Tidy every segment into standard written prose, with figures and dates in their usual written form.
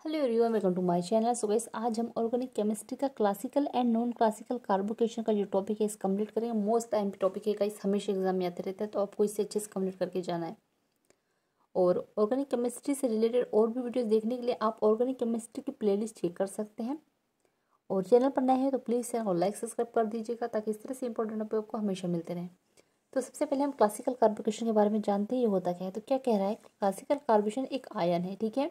Hello everyone, welcome to my channel. So guys, आज हम organic chemistry का classical and non classical carbocation का जो टॉपिक है इस कंप्लीट करेंगे। मोस्ट टाइम टॉपिक है गाइस, हमेशा एग्जाम में आते रहता है, तो आपको इससे अच्छे से कंप्लीट करके जाना है। और ऑर्गेनिक केमिस्ट्री से रिलेटेड और भी वीडियोस देखने के लिए आप ऑर्गेनिक केमिस्ट्री की प्लेलिस्ट चेक कर सकते हैं। और चैनल पर नए हैं तो प्लीज़ चैनल को लाइक सब्सक्राइब कर दीजिएगा, ताकि इस तरह से इंपॉर्टेंट टॉपिक आपको हमेशा मिलते रहें। तो सबसे पहले हम क्लासिकल कार्बोकेशन के बारे में जानते हैं, ये होता क्या है। तो क्या कह रहा है, क्लासिकल कार्बोकेशन एक आयन है, ठीक है,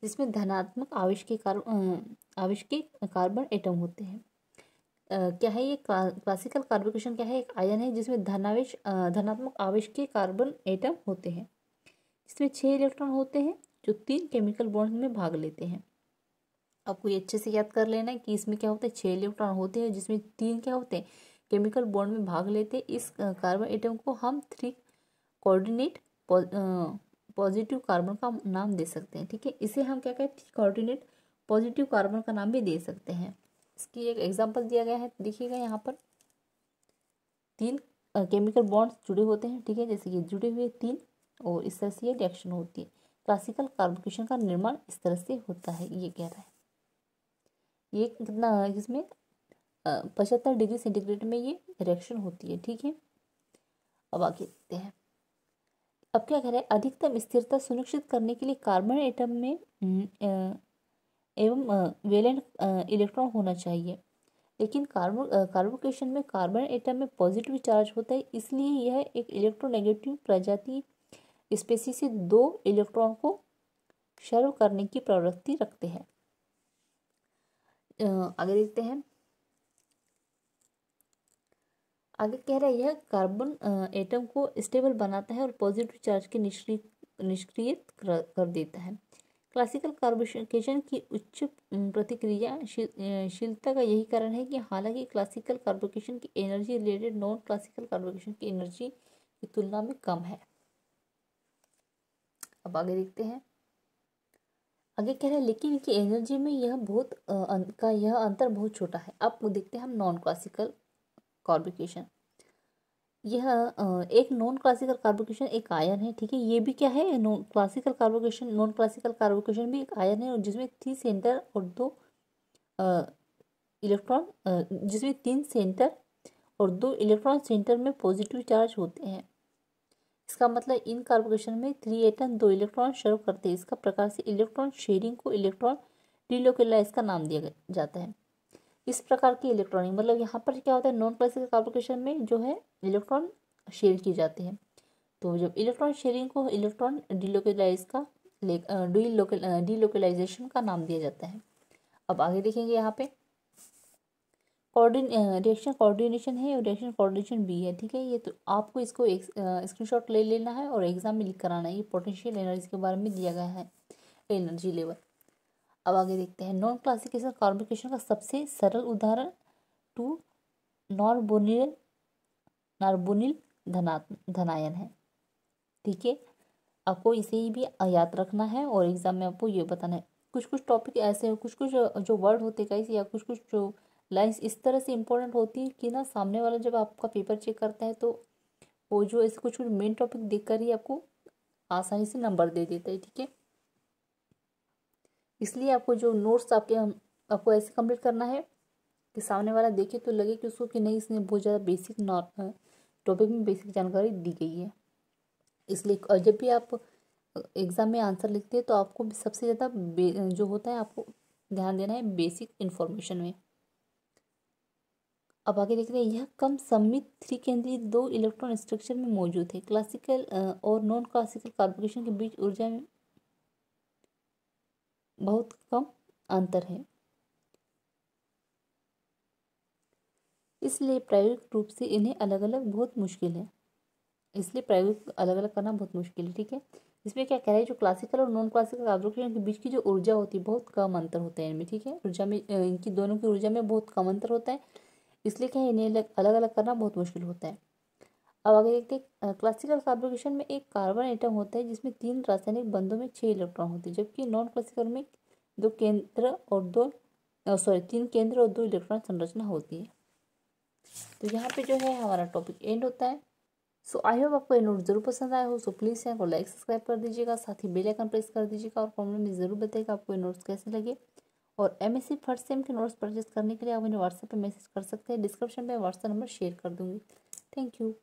जिसमें धनात्मक आवेश के कार्बन एटम होते हैं। क्या है ये क्लासिकल कार्बोकेशन? क्या है, एक आयन है जिसमें धनात्मक आवेश के कार्बन एटम होते हैं। इसमें 6 इलेक्ट्रॉन होते हैं जो 3 केमिकल बॉन्ड में भाग लेते हैं। आपको ये अच्छे से याद कर लेना है कि इसमें क्या होता है, 6 इलेक्ट्रॉन होते हैं जिसमें 3 क्या होते हैं, केमिकल बॉन्ड में भाग लेते हैं। इस कार्बन एटम को हम 3 कोऑर्डिनेट पॉजिटिव कार्बन का नाम दे सकते हैं, ठीक है। इसे हम क्या कहते हैं, कोऑर्डिनेट पॉजिटिव कार्बन का नाम भी दे सकते हैं। इसकी एक एग्जांपल दिया गया है, देखिएगा यहाँ पर 3 केमिकल बॉन्ड्स जुड़े होते हैं, ठीक है, जैसे ये जुड़े हुए 3, और इस तरह से ये रिएक्शन होती है। क्लासिकल कार्बोकेशन का निर्माण इस तरह से होता है, ये कह रहा है। ये कितना, इसमें 75 डिग्री सेंटीग्रेड में ये रिएक्शन होती है, ठीक है। अब आगे देखते हैं। अब क्या कह रहा है, अधिकतम स्थिरता सुनिश्चित करने के लिए कार्बन एटम में एवं वैलेंट इलेक्ट्रॉन होना चाहिए। लेकिन कार्बोकेशन में कार्बन एटम में पॉजिटिव चार्ज होता है, इसलिए यह एक इलेक्ट्रोनेगेटिव प्रजाति स्पेसीज से 2 इलेक्ट्रॉन को सर्व करने की प्रवृत्ति रखते हैं। आगे देखते हैं। आगे कह रहा है, यह कार्बन एटम को स्टेबल बनाता है और पॉजिटिव चार्ज के निष्क्रिय कर देता है। क्लासिकल कार्बोकेशन की उच्च प्रतिक्रियाशीलता का यही कारण है कि हालांकि क्लासिकल कार्बोकेशन की energy related non classical carbocation की एनर्जी की तुलना में कम है। अब आगे देखते हैं। आगे कह रहा है, लेकिन इनकी एनर्जी में यह अंतर बहुत छोटा है। अब देखते हैं हम नॉन क्लासिकल कार्बोकेशन। यह एक नॉन क्लासिकल कार्बोकेशन एक आयन है, ठीक है। ये भी क्या है, नॉन क्लासिकल कार्बोकेशन भी एक आयन है, और जिसमें 3 सेंटर और 2 इलेक्ट्रॉन, जिसमें 3 सेंटर और 2 इलेक्ट्रॉन सेंटर में पॉजिटिव चार्ज होते हैं। इसका मतलब इन कार्बोकेशन में 3 एटम 2 इलेक्ट्रॉन सर्व करते हैं। इसका प्रकार से इलेक्ट्रॉन शेयरिंग को इलेक्ट्रॉन डिलोकेलाइज का नाम दिया जाता है। इस प्रकार की इलेक्ट्रॉनिक, मतलब यहाँ पर क्या होता है, नॉन क्लासिकल कार्बोकेशन में जो है इलेक्ट्रॉन शेयर किए जाते हैं। तो जब इलेक्ट्रॉन शेयरिंग को इलेक्ट्रॉन डिलोकेलाइजेशन का नाम दिया जाता है। अब आगे देखेंगे यहाँ पे रिएक्शन कोऑर्डिनेशन है और रिएक्शन कोऑर्डिनेशन भी है, ठीक है। ये तो आपको इसको एक स्क्रीनशॉट ले लेना है और एग्जाम में लिख कर आना है। ये पोटेंशियल एनर्जी के बारे में दिया गया है, एनर्जी लेवल। अब आगे देखते हैं। नॉन क्लासिकल कार्बोकेशन का सबसे सरल उदाहरण 2 नार्बोनिल धनायन है, ठीक है। आपको इसे ही भी याद रखना है और एग्जाम में आपको ये बताना है। कुछ कुछ टॉपिक ऐसे हैं, कुछ कुछ जो वर्ड होते हैं या कुछ कुछ जो लाइंस इस तरह से इंपॉर्टेंट होती है कि ना, सामने वाला जब आपका पेपर चेक करता है तो वो जो ऐसे कुछ कुछ मेन टॉपिक देख कर ही आपको आसानी से नंबर दे देता है, ठीक है। इसलिए आपको जो नोट्स आपको ऐसे कंप्लीट करना है कि सामने वाला देखे तो लगे कि उसको कि नहीं, इसने बहुत ज़्यादा बेसिक टॉपिक में बेसिक जानकारी दी गई है। इसलिए जब भी आप एग्ज़ाम में आंसर लिखते हैं तो आपको सबसे ज़्यादा जो होता है, आपको ध्यान देना है बेसिक इन्फॉर्मेशन में। अब आगे देख रहे हैं। यह कम सममित 3 केंद्रीय 2 इलेक्ट्रॉन स्ट्रक्चर में मौजूद है। क्लासिकल और नॉन क्लासिकल कार्बोकेशन के बीच ऊर्जा में बहुत कम अंतर है, इसलिए प्रायोगिक रूप से इन्हें अलग अलग बहुत मुश्किल है। इसलिए प्रायोगिक अलग अलग करना बहुत मुश्किल है, ठीक है। इसमें क्या कह रहा है, जो क्लासिकल और नॉन क्लासिकल कार्बोकेशन के बीच की जो ऊर्जा होती है, बहुत कम अंतर होता है इनमें, ठीक है। ऊर्जा में इनकी दोनों की ऊर्जा में बहुत कम अंतर होता है, इसलिए क्या है, इन्हें अलग अलग करना बहुत मुश्किल होता है। अब आगे देखते हैं। क्लासिकल कार्बोकेशन में एक कार्बन एटम होता है जिसमें 3 रासायनिक बंधों में 6 इलेक्ट्रॉन होते हैं, जबकि नॉन क्लासिकल में 3 केंद्र और 2 इलेक्ट्रॉन संरचना होती है। तो यहाँ पे जो है हमारा टॉपिक एंड होता है। सो आई होप आपको ये नोट जरूर पसंद आया हो। सो प्लीज़ चैनल को लाइक सब्सक्राइब कर दीजिएगा, साथ ही बेल आइकन प्रेस कर दीजिएगा और कमेंट में ज़रूर बताइएगा आपको ये नोट्स कैसे लगे। और एमएससी फर्स्ट सेम के नोट्स परचेज करने के लिए आप मुझे व्हाट्सएप पे मैसेज कर सकते हैं। डिस्क्रिप्शन में व्हाट्सएप नंबर शेयर कर दूँगी। Thank you.